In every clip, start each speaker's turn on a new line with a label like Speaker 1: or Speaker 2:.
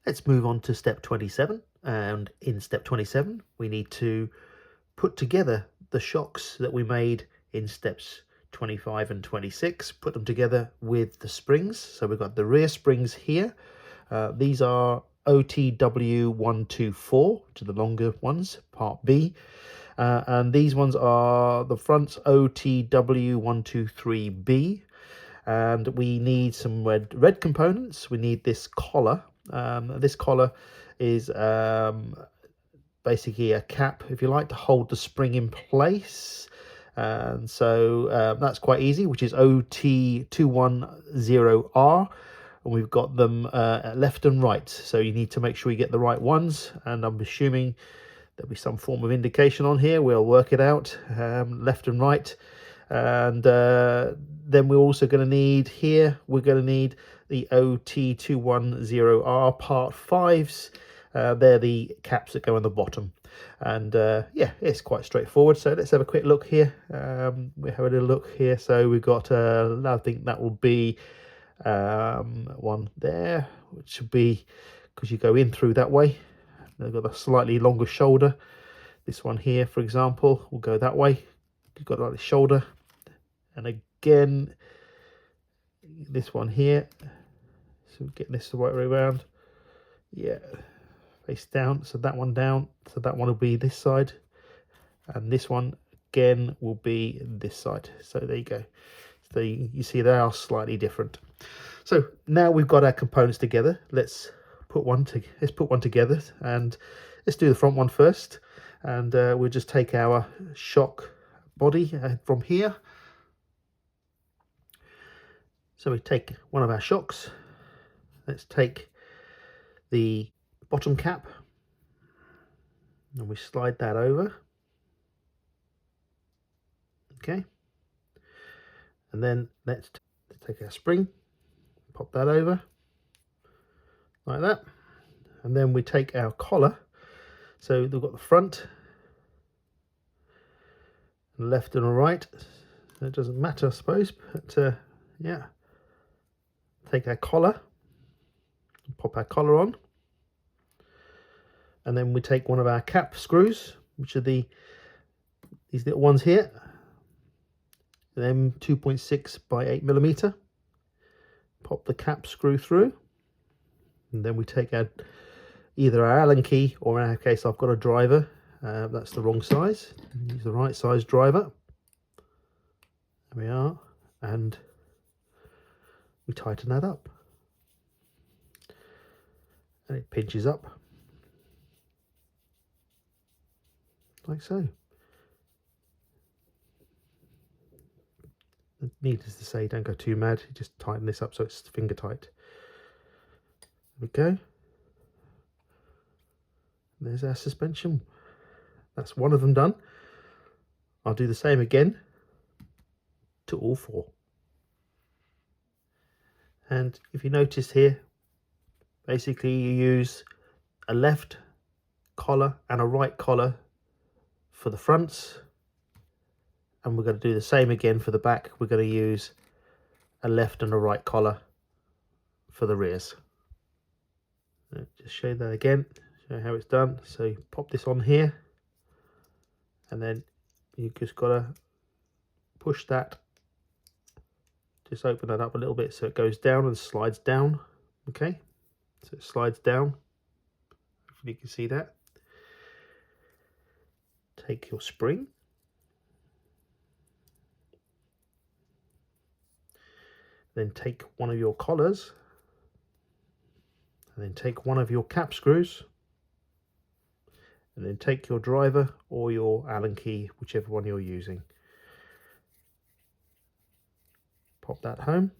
Speaker 1: Let's move on to step 27, and in step 27 we need to put together the shocks that we made in steps 25 and 26, put them together with the springs. So we've got the rear springs here. These are OTW124, which are the longer ones, part B. And these ones are the front's OTW123B. And we need some red components. We need this collar. This collar is basically a cap, if you like, to hold the spring in place. And so that's quite easy, which is OT210R. And we've got them left and right. So you need to make sure you get the right ones. And I'm assuming there'll be some form of indication on here. We'll work it out, left and right. And then we're also going to need here, we're going to need the OT210R part 5s. They're the caps that go on the bottom. And yeah, it's quite straightforward. So let's have a quick look here. We have a little look here. So we've got, I think that will be one there, which should be, because you go in through that way. They've got a slightly longer shoulder. This one here, for example, will go that way. You've got like the shoulder. And again, this one here. So get this the right way around. Yeah, face down. So that one down. So that one will be this side. And this one again will be this side. So there you go. So you see they are slightly different. So now we've got our components together. Let's put one together, and let's do the front one first. And we'll just take our shock body from here. So we take one of our shocks. Let's take the bottom cap and we slide that over. Okay. And then let's take our spring, pop that over like that. And then we take our collar. So we've got the front, left and a right. So it doesn't matter, I suppose, but yeah. Take our collar, pop our collar on, and then we take one of our cap screws, which are these little ones here, them 2.6 by 8mm. Pop the cap screw through, and then we take either our Allen key, or in our case I've got a driver. That's the wrong size. Use the right size driver. There we are, and we tighten that up, and it pinches up like so. Needless to say, don't go too mad, just tighten this up so it's finger tight. There we go. There's our suspension. That's one of them done. I'll do the same again to all four. And if you notice here, basically you use a left collar and a right collar for the fronts, and we're going to do the same again for the back. We're going to use a left and a right collar for the rears. Just show that again, show how it's done. So you pop this on here, and then you just got to push that, just open that up a little bit so it goes down and slides down. Okay, so it slides down. Hopefully you can see that. Take your spring, then take one of your collars, and then take one of your cap screws, and then take your driver or your Allen key, whichever one you're using. Pop that home.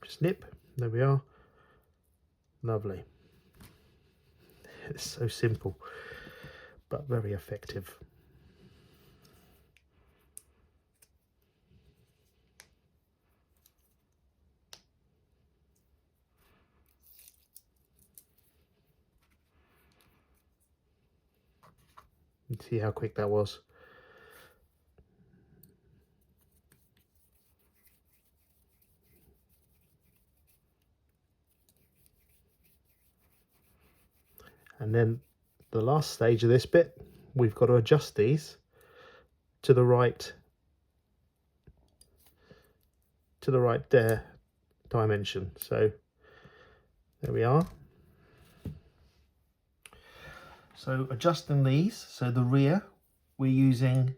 Speaker 1: Snip, there we are. Lovely. It's so simple, but very effective. And see how quick that was. And then the last stage of this bit, we've got to adjust these to the right dimension. So there we are. So adjusting these, so the rear we're using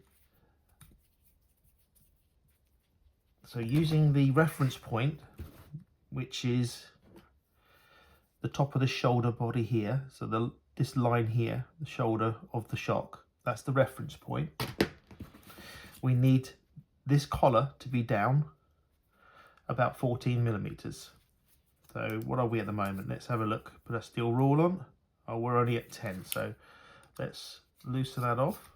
Speaker 1: the reference point, which is the top of the shoulder body here, so this line here, the shoulder of the shock, that's the reference point. We need this collar to be down about 14 millimeters. So what are we at the moment? Let's have a look. Put a steel rule on. Oh, we're only at 10, so let's loosen that off.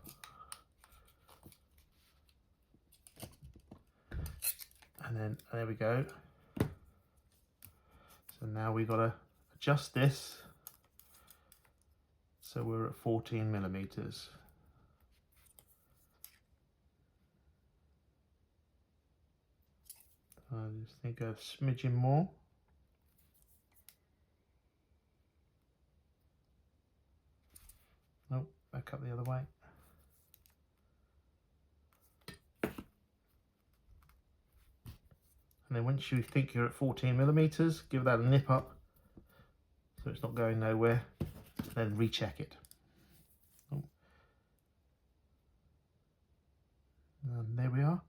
Speaker 1: And then there we go. So now we've got to adjust this so we're at 14 millimeters. I just think a smidgen more. Nope, back up the other way. And then once you think you're at 14 millimeters, give that a nip up so it's not going nowhere, then recheck it. Oh. And there we are,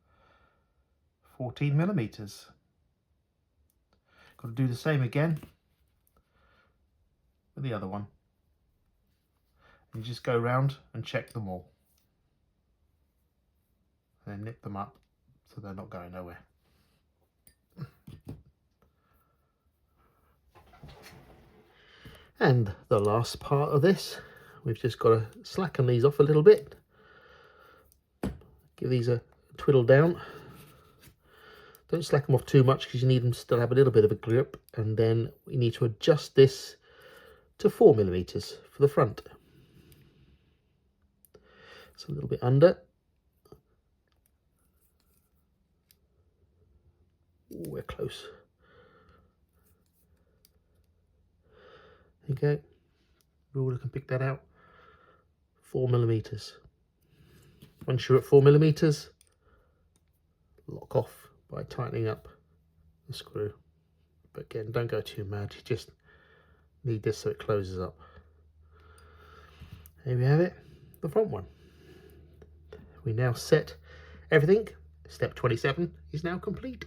Speaker 1: 14 millimeters. Got to do the same again with the other one. And just go around and check them all. And then nip them up so they're not going nowhere. And the last part of this, we've just got to slacken these off a little bit. Give these a twiddle down. Don't slacken them off too much because you need them to still have a little bit of a grip. And then we need to adjust this to 4 millimeters for the front. It's a little bit under. Ooh, we're close. There you go. Ruler can pick that out. 4 millimeters. Once you're at 4 millimeters, lock off by tightening up the screw. But again, don't go too mad. You just need this so it closes up. There we have it, the front one. We now set everything. Step 27 is now complete.